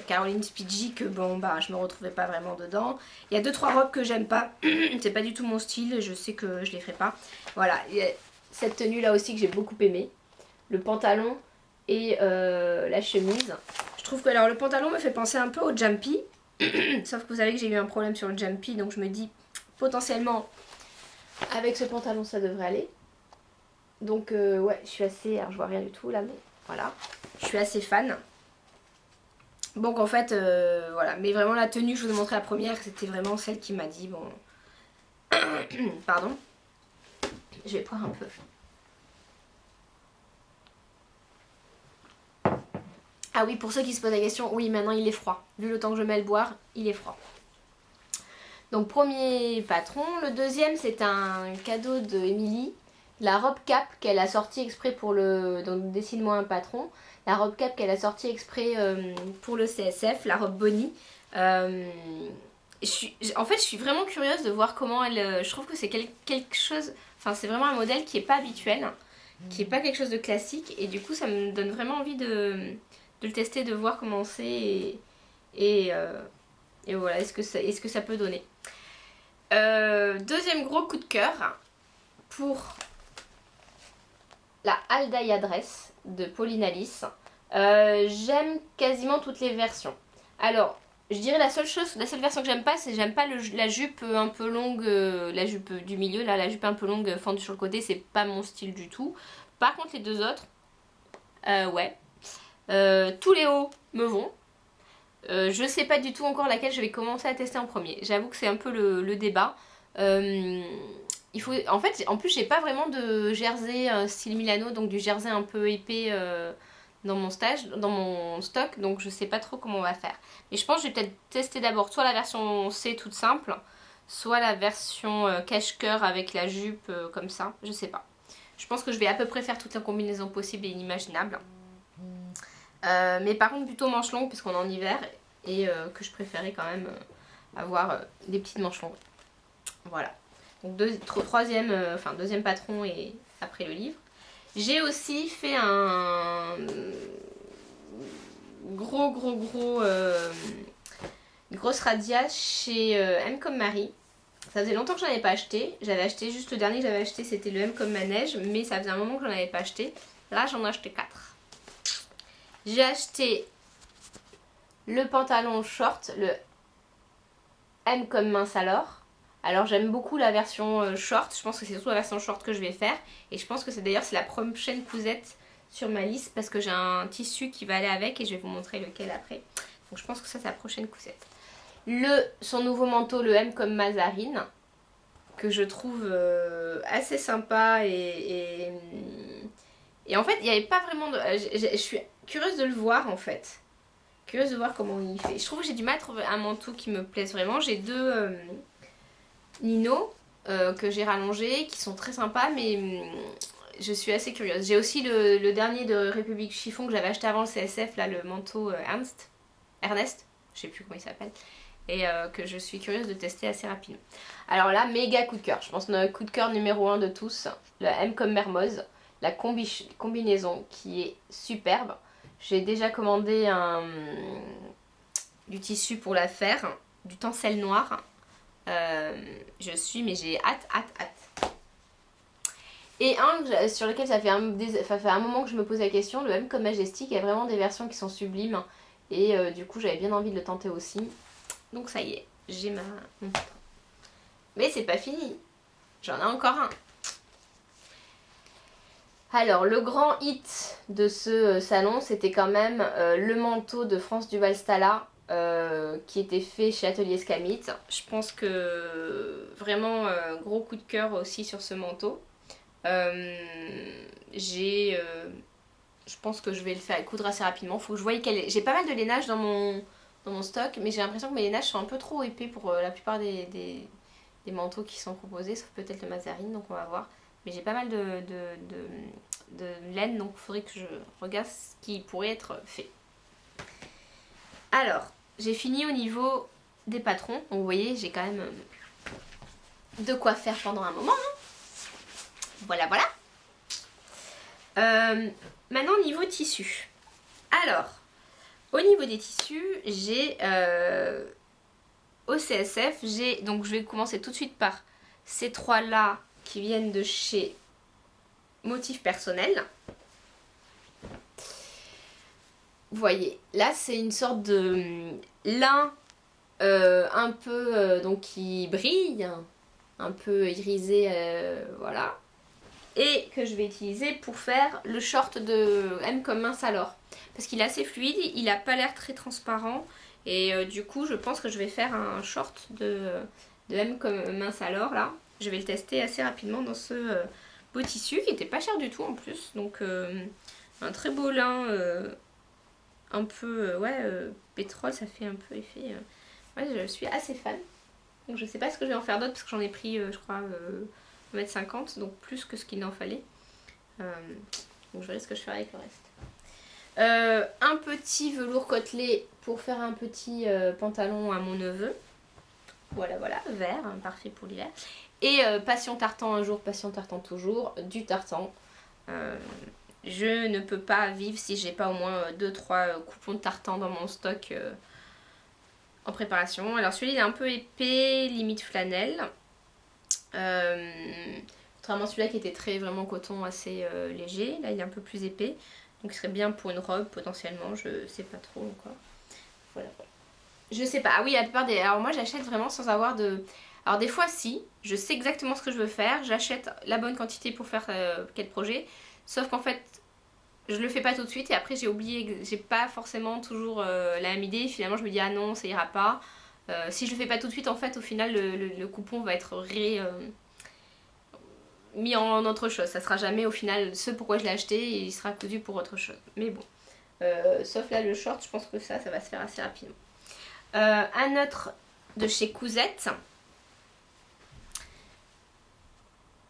Caroline Spidgy que bon bah je me retrouvais pas vraiment dedans. Il y a 2-3 robes que j'aime pas, c'est pas du tout mon style, je sais que je les ferai pas. Voilà, il y a cette tenue là aussi que j'ai beaucoup aimé. Le pantalon et la chemise. Je trouve que alors le pantalon me fait penser un peu au jumpy. Sauf que vous savez que j'ai eu un problème sur le jumpy, donc je me dis potentiellement avec ce pantalon ça devrait aller. Donc ouais, je suis assez, alors je vois rien du tout là, mais voilà, je suis assez fan. Donc en fait voilà, mais vraiment la tenue que je vous ai montré la première, c'était vraiment celle qui m'a dit bon, pardon, je vais boire un peu. Ah oui, pour ceux qui se posent la question, oui maintenant il est froid. Vu le temps que je mets à le boire, il est froid. Donc premier patron. Le deuxième c'est un cadeau de Émilie. La robe cap qu'elle a sortie exprès pour le... Donc dessine-moi un patron. La robe cap qu'elle a sortie exprès pour le CSF, la robe Bonnie. En fait je suis vraiment curieuse de voir comment elle... Je trouve que c'est quelque chose... Enfin c'est vraiment un modèle qui est pas habituel. Qui est pas quelque chose de classique. Et du coup ça me donne vraiment envie de le tester, de voir comment c'est et voilà, est-ce que ça peut donner. Deuxième gros coup de cœur pour la Aldaïa Dress de Pauline Alice. J'aime quasiment toutes les versions. Alors, je dirais la seule version que j'aime pas, c'est j'aime pas la jupe un peu longue, la jupe du milieu, là, la jupe un peu longue fendue sur le côté, c'est pas mon style du tout. Par contre, les deux autres, ouais. Tous les hauts me vont. Je sais pas du tout encore laquelle je vais commencer à tester en premier. J'avoue que c'est un peu le débat. Il faut, en fait, en plus j'ai pas vraiment de jersey style Milano, donc du jersey un peu épais dans mon stock, donc je sais pas trop comment on va faire. Mais je pense que je vais peut-être tester d'abord soit la version C toute simple, soit la version cache-cœur avec la jupe comme ça, je sais pas. Je pense que je vais à peu près faire toutes les combinaisons possibles et inimaginables. Mais par contre plutôt manches longues puisqu'on est en hiver et que je préférais quand même avoir des petites manches longues. Voilà. Donc deuxième patron et après le livre. J'ai aussi fait un grosse radia chez M comme Marie. Ça faisait longtemps que j'en avais pas acheté. J'avais acheté juste le dernier que j'avais acheté, c'était le M comme Manège, mais ça faisait un moment que j'en avais pas acheté. Là j'en ai acheté 4. J'ai acheté le pantalon short, le M comme mince alors. Alors j'aime beaucoup la version short, je pense que c'est surtout la version short que je vais faire. Et je pense que c'est la prochaine cousette sur ma liste parce que j'ai un tissu qui va aller avec et je vais vous montrer lequel après. Donc je pense que ça c'est la prochaine cousette. Son nouveau manteau, le M comme Mazarine, que je trouve assez sympa et en fait il n'y avait pas vraiment de... Je suis curieuse de le voir en fait. Curieuse de voir comment il fait. Je trouve que j'ai du mal à trouver un manteau qui me plaise vraiment. J'ai deux Nino que j'ai rallongés qui sont très sympas mais je suis assez curieuse. J'ai aussi le dernier de République Chiffon que j'avais acheté avant le CSF, là le manteau Ernest, je sais plus comment il s'appelle. Et que je suis curieuse de tester assez rapidement. Alors là, méga coup de cœur. Je pense que notre coup de cœur numéro 1 de tous. Le M comme Mermoz. La combinaison qui est superbe. J'ai déjà commandé du tissu pour la faire. Du tencel noir. Mais j'ai hâte. Et un sur lequel ça fait un moment que je me pose la question. Le M comme Majestic. Il y a vraiment des versions qui sont sublimes. Et du coup, j'avais bien envie de le tenter aussi. Donc ça y est, j'ai mon patron. Mais c'est pas fini. J'en ai encore un. Alors, le grand hit de ce salon, c'était quand même le manteau de France Duval Stala qui était fait chez Atelier Escamit. Je pense que vraiment gros coup de cœur aussi sur ce manteau. je pense que je vais le faire coudre assez rapidement. Faut que je voie j'ai pas mal de lainage dans mon stock, mais j'ai l'impression que mes lainages sont un peu trop épais pour la plupart des manteaux qui sont proposés, sauf peut-être le Mazarine, donc on va voir. Mais j'ai pas mal de laine, donc il faudrait que je regarde ce qui pourrait être fait. Alors, j'ai fini au niveau des patrons. Donc vous voyez, j'ai quand même de quoi faire pendant un moment. Voilà, voilà. Maintenant, niveau tissu. Alors, au niveau des tissus, j'ai au CSF, donc je vais commencer tout de suite par ces trois là qui viennent de chez Motif Personnel. Vous voyez, là c'est une sorte de lin un peu donc qui brille, un peu irisé, voilà, et que je vais utiliser pour faire le short de M comme mince alors, parce qu'il est assez fluide, il n'a pas l'air très transparent, et du coup je pense que je vais faire un short de M comme mince alors là. Je vais le tester assez rapidement dans ce beau tissu qui était pas cher du tout en plus, donc un très beau lin un peu pétrole, ça fait un peu effet ouais, je suis assez fan, donc je sais pas ce que je vais en faire d'autre parce que j'en ai pris je crois 1,50 m, donc plus que ce qu'il en fallait, donc je verrai ce que je ferai avec le reste. Un petit velours côtelé pour faire un petit pantalon à mon neveu, voilà, vert, hein, parfait pour l'hiver. Et passion tartan un jour, passion tartan toujours, du tartan. Je ne peux pas vivre si j'ai pas au moins 2-3 coupons de tartan dans mon stock en préparation. Alors celui-là il est un peu épais, limite flanelle. Contrairement à celui-là qui était très vraiment coton, assez léger. Là il est un peu plus épais. Donc il serait bien pour une robe potentiellement, je sais pas trop encore. Voilà. Je sais pas. Ah oui, la plupart des... Alors moi j'achète vraiment sans avoir de... Alors des fois si, je sais exactement ce que je veux faire, j'achète la bonne quantité pour faire quel projet, sauf qu'en fait je le fais pas tout de suite et après j'ai oublié, j'ai pas forcément toujours la même idée, finalement je me dis ah non ça ira pas. Si je le fais pas tout de suite en fait au final le coupon va être mis en autre chose, ça sera jamais au final ce pourquoi je l'ai acheté et il sera cousu pour autre chose. Mais bon, sauf là le short, je pense que ça va se faire assez rapidement. Un autre de chez Cousette.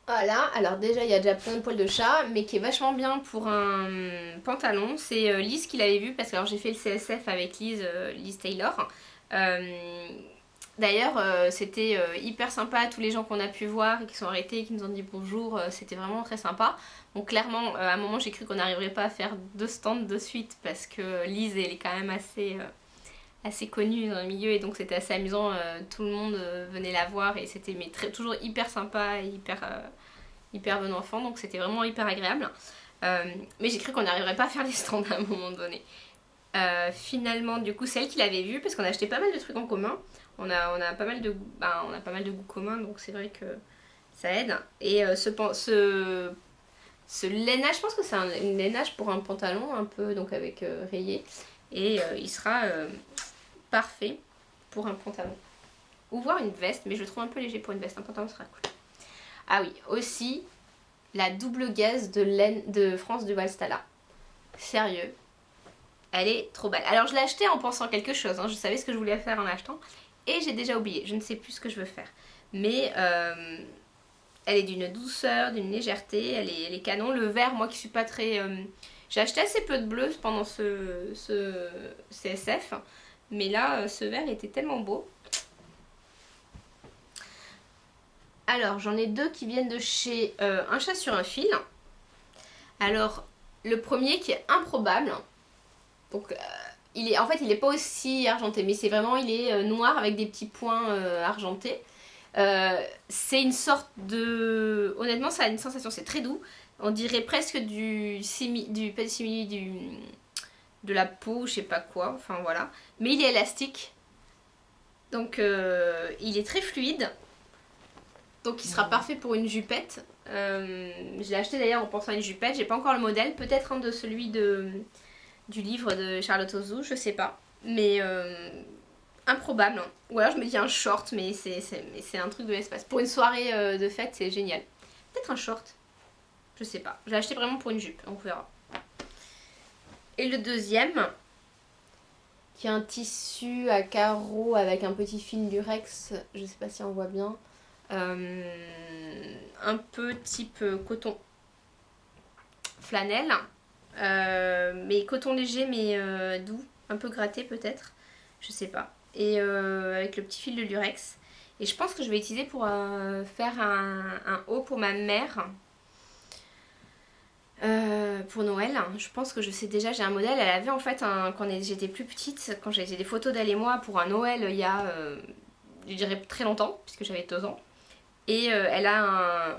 Voilà, alors déjà il y a déjà plein de poils de chat, mais qui est vachement bien pour un pantalon. C'est Lise qui l'avait vu, parce que alors j'ai fait le CSF avec Lise Taylor. D'ailleurs c'était hyper sympa, tous les gens qu'on a pu voir et qui sont arrêtés, qui nous ont dit bonjour, c'était vraiment très sympa. Donc clairement à un moment j'ai cru qu'on n'arriverait pas à faire 2 stands de suite, parce que Lise elle est quand même assez connue dans le milieu, et donc c'était assez amusant, tout le monde venait la voir et c'était toujours hyper sympa et hyper bon enfant, donc c'était vraiment hyper agréable. Mais j'ai cru qu'on n'arriverait pas à faire les stands à un moment donné. Finalement du coup c'est elle qui l'avait vu, parce qu'on a acheté pas mal de trucs en commun, on a pas mal de goûts communs, donc c'est vrai que ça aide. Et ce lainage, je pense que c'est un lainage pour un pantalon un peu, donc avec rayé, et il sera parfait pour un pantalon ou voire une veste, mais je le trouve un peu léger pour une veste. Un pantalon sera cool. Ah oui, aussi la double gaze de laine de France de Valstala. Sérieux, elle est trop belle. Alors je l'ai achetée en pensant quelque chose, hein. Je savais ce que je voulais faire en l'achetant et j'ai déjà oublié, je ne sais plus ce que je veux faire, mais elle est d'une douceur, d'une légèreté, elle est canon. Le vert, moi qui suis pas très... J'ai acheté assez peu de bleu pendant ce CSF, mais là, ce vert était tellement beau. Alors, j'en ai deux qui viennent de chez Un chat sur un fil. Alors, le premier qui est improbable. Donc, en fait, il est pas aussi argenté, mais c'est vraiment, il est noir avec des petits points argentés. C'est une sorte de... Honnêtement, ça a une sensation, c'est très doux. On dirait presque de la peau, je sais pas quoi, enfin voilà. Mais il est élastique, donc il est très fluide, donc il sera parfait pour une jupette. Je l'ai acheté d'ailleurs en pensant à une jupette, j'ai pas encore le modèle, peut-être un de celui du livre de Charlotte Ozou, je sais pas. Mais improbable, hein. Ou alors je me dis un short, mais c'est un truc de l'espace. Pour une soirée de fête, c'est génial. Peut-être un short. Je sais pas. Je l'ai acheté vraiment pour une jupe, on verra. Et le deuxième, qui est un tissu à carreaux avec un petit fil lurex, je sais pas si on voit bien, un peu type coton flanelle, mais coton léger mais doux, un peu gratté peut-être, je sais pas, et avec le petit fil de lurex. Et je pense que je vais utiliser pour faire un haut pour ma mère. Pour Noël, je pense que je sais déjà, j'ai un modèle. Elle avait en fait, quand j'étais plus petite, quand j'ai des photos d'elle et moi pour un Noël il y a, je dirais très longtemps, puisque j'avais 2 ans. Et elle a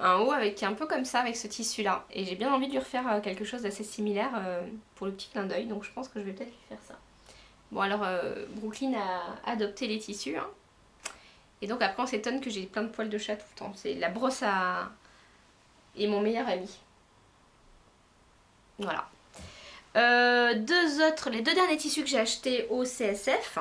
un haut avec un peu comme ça, avec ce tissu là. Et j'ai bien envie de lui refaire quelque chose d'assez similaire pour le petit clin d'œil, donc je pense que je vais peut-être lui faire ça. Bon alors, Brooklyn a adopté les tissus, hein. Et donc après on s'étonne que j'ai plein de poils de chat tout le temps. C'est la brosse à... et mon meilleur ami. Voilà. Les 2 derniers tissus que j'ai achetés au CSF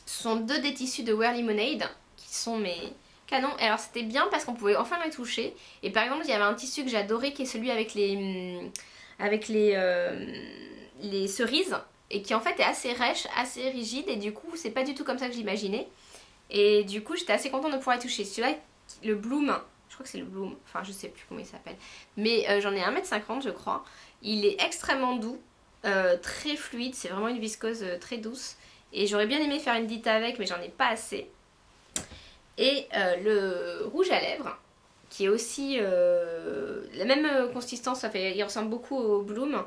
sont 2 des tissus de Wear Lemonade qui sont mes canons. Et alors c'était bien parce qu'on pouvait enfin les toucher. Et par exemple il y avait un tissu que j'adorais qui est celui avec les cerises et qui en fait est assez rêche, assez rigide et du coup c'est pas du tout comme ça que j'imaginais. Et du coup j'étais assez contente de pouvoir les toucher. Celui-là, le Bloom, je crois que c'est le Bloom, enfin je sais plus comment il s'appelle. Mais j'en ai 1,50 m je crois. Il est extrêmement doux, très fluide, c'est vraiment une viscose très douce. Et j'aurais bien aimé faire une dite avec, mais j'en ai pas assez. Et le rouge à lèvres, qui est aussi la même consistance, il ressemble beaucoup au Bloom,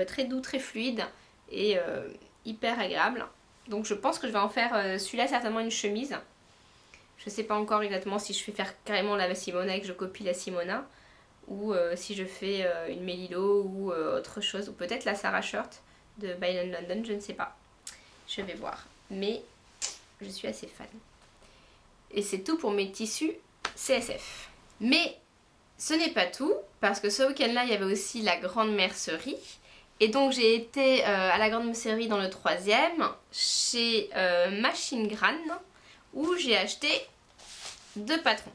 très doux, très fluide et hyper agréable. Donc je pense que je vais en faire celui-là certainement une chemise. Je sais pas encore exactement si je vais faire carrément la Simona et que je copie la Simona, ou si je fais une Melilo ou autre chose, ou peut-être la Sarah Shirt de By London, je ne sais pas. Je vais voir, mais je suis assez fan. Et c'est tout pour mes tissus CSF. Mais ce n'est pas tout, parce que ce week-end-là, il y avait aussi la grande mercerie. Et donc j'ai été à la grande mercerie dans le 3e, chez Machine Gran, où j'ai acheté 2 patrons.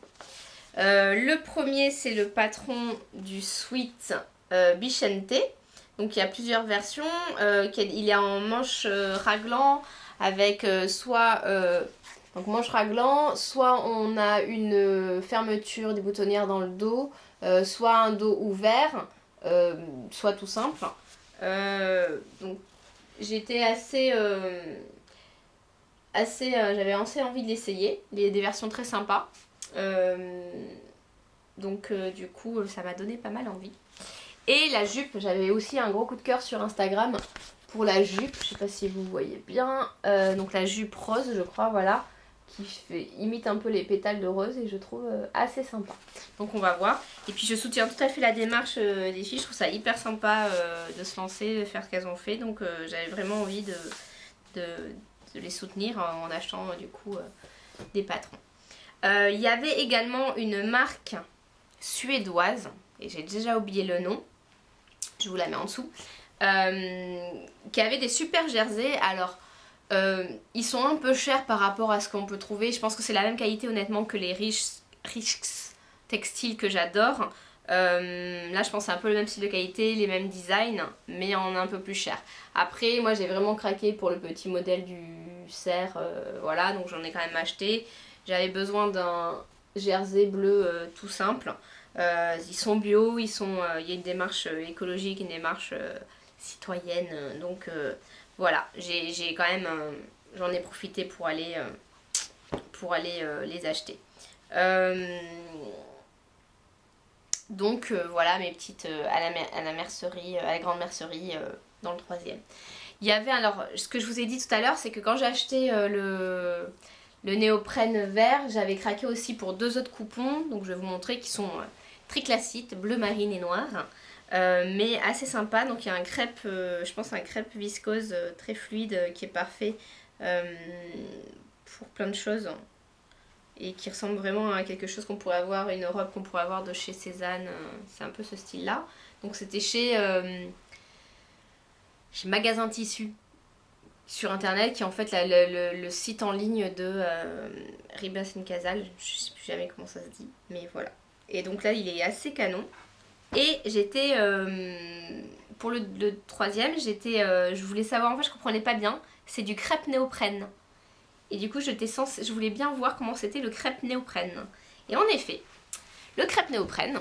Le premier, c'est le patron du Sweet Bichente. Donc il y a plusieurs versions. Il est en manche raglan avec soit donc manche raglan, soit on a une fermeture des boutonnières dans le dos, soit un dos ouvert, soit tout simple. Donc j'étais j'avais assez envie de l'essayer. Il y a des versions très sympas. Donc du coup ça m'a donné pas mal envie. Et la jupe, j'avais aussi un gros coup de cœur sur Instagram pour la jupe, je sais pas si vous voyez bien, donc la jupe rose je crois, voilà, qui imite un peu les pétales de rose et je trouve assez sympa. Donc on va voir. Et puis je soutiens tout à fait la démarche des filles, je trouve ça hyper sympa de se lancer, de faire ce qu'elles ont fait, donc j'avais vraiment envie de les soutenir en achetant du coup des patrons. Il y avait également une marque suédoise, et j'ai déjà oublié le nom, je vous la mets en dessous, qui avait des super jerseys. Alors ils sont un peu chers par rapport à ce qu'on peut trouver, je pense que c'est la même qualité honnêtement que les Riches textiles que j'adore. Là je pense que c'est un peu le même style de qualité, les mêmes designs, mais en un peu plus cher. Après moi j'ai vraiment craqué pour le petit modèle du cerf, voilà, donc j'en ai quand même acheté. J'avais besoin d'un jersey bleu tout simple. Ils sont bio, il y a une démarche écologique, une démarche citoyenne, donc voilà, j'ai quand même, j'en ai profité pour aller les acheter. Donc voilà mes petites à la mercerie, à la grande mercerie dans le 3e. Il y avait, alors ce que je vous ai dit tout à l'heure, c'est que quand j'ai acheté le néoprène vert, j'avais craqué aussi pour 2 autres coupons, donc je vais vous montrer, qui sont très classiques, bleu marine et noir, mais assez sympa. Donc il y a un crêpe, je pense un crêpe viscose très fluide qui est parfait pour plein de choses et qui ressemble vraiment à quelque chose qu'on pourrait avoir, une robe qu'on pourrait avoir de chez Cézanne, c'est un peu ce style là. Donc c'était chez Magasin Tissu sur internet, qui est en fait le site en ligne de Ribas Casal, je sais plus jamais comment ça se dit, mais voilà. Et donc là il est assez canon. Et j'étais pour le troisième, je voulais savoir, en fait je comprenais pas bien, c'est du crêpe néoprène. Et du coup je voulais bien voir comment c'était le crêpe néoprène. Et en effet, le crêpe néoprène,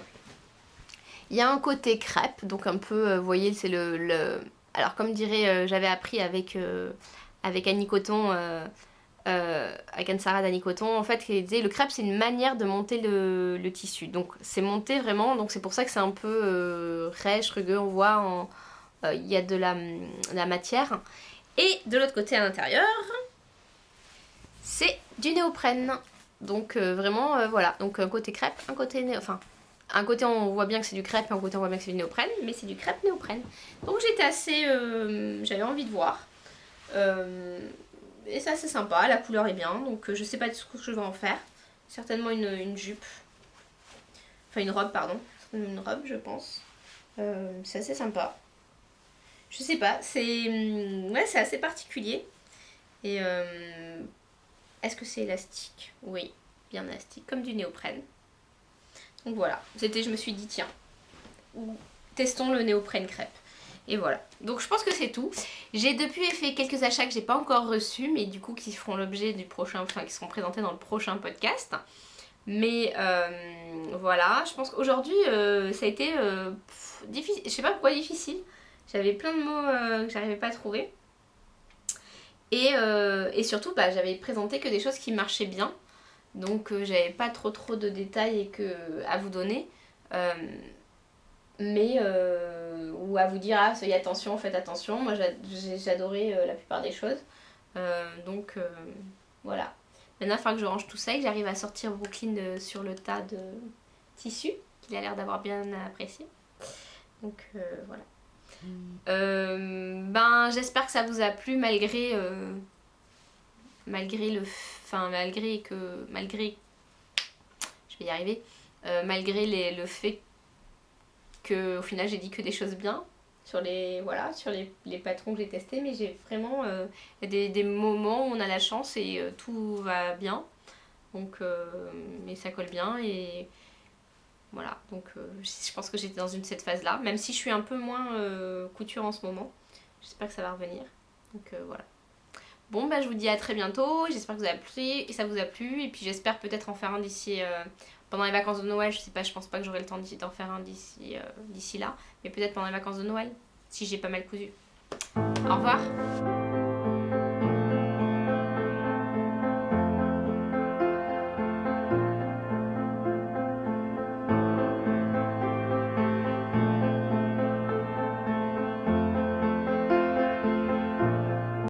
il y a un côté crêpe, donc un peu, vous voyez, c'est alors comme dirait, j'avais appris avec Annie Coton, avec Anne-Sara d'Annie Coton, en fait, qui disait le crêpe c'est une manière de monter le tissu. Donc c'est monté vraiment, donc c'est pour ça que c'est un peu rêche, rugueux, on voit, il y a de la matière. Et de l'autre côté à l'intérieur, c'est du néoprène. Donc vraiment, voilà, donc un côté crêpe, un côté enfin... Un côté on voit bien que c'est du crêpe et un côté on voit bien que c'est du néoprène, mais c'est du crêpe néoprène. Donc j'étais assez... j'avais envie de voir. Et ça c'est sympa, la couleur est bien, donc je sais pas ce que je vais en faire. Certainement une jupe. Enfin une robe, pardon. Certainement une robe je pense. C'est assez sympa. Je sais pas, ouais, c'est assez particulier. Et est-ce que c'est élastique? Oui, bien élastique, comme du néoprène. Donc voilà, je me suis dit tiens, testons le néoprène crêpe. Et voilà, donc je pense que c'est tout. J'ai depuis fait quelques achats que j'ai pas encore reçus, mais du coup qui feront l'objet du prochain, enfin qui seront présentés dans le prochain podcast. Mais voilà, je pense qu'aujourd'hui ça a été difficile, je sais pas pourquoi difficile. J'avais plein de mots que j'arrivais pas à trouver. Et surtout j'avais présenté que des choses qui marchaient bien. Donc j'avais pas trop de détails à vous donner. Ou à vous dire soyez attention, faites attention. Moi j'ai adoré la plupart des choses. Voilà. Maintenant il faudra que je range tout ça et que j'arrive à sortir Brooklyn sur le tas de tissus qu'il a l'air d'avoir bien apprécié. Donc voilà. J'espère que ça vous a plu malgré je vais y arriver, malgré le fait que au final j'ai dit que des choses bien sur les patrons que j'ai testés, mais j'ai vraiment des moments où on a la chance et tout va bien, donc mais ça colle bien et voilà, donc je pense que j'étais dans cette phase là, même si je suis un peu moins couture en ce moment. J'espère que ça va revenir, donc voilà. Bon je vous dis à très bientôt, j'espère que ça vous a plu et puis j'espère peut-être en faire un d'ici pendant les vacances de Noël, je sais pas, je pense pas que j'aurai le temps d'en faire un d'ici là, mais peut-être pendant les vacances de Noël, si j'ai pas mal cousu. Au revoir.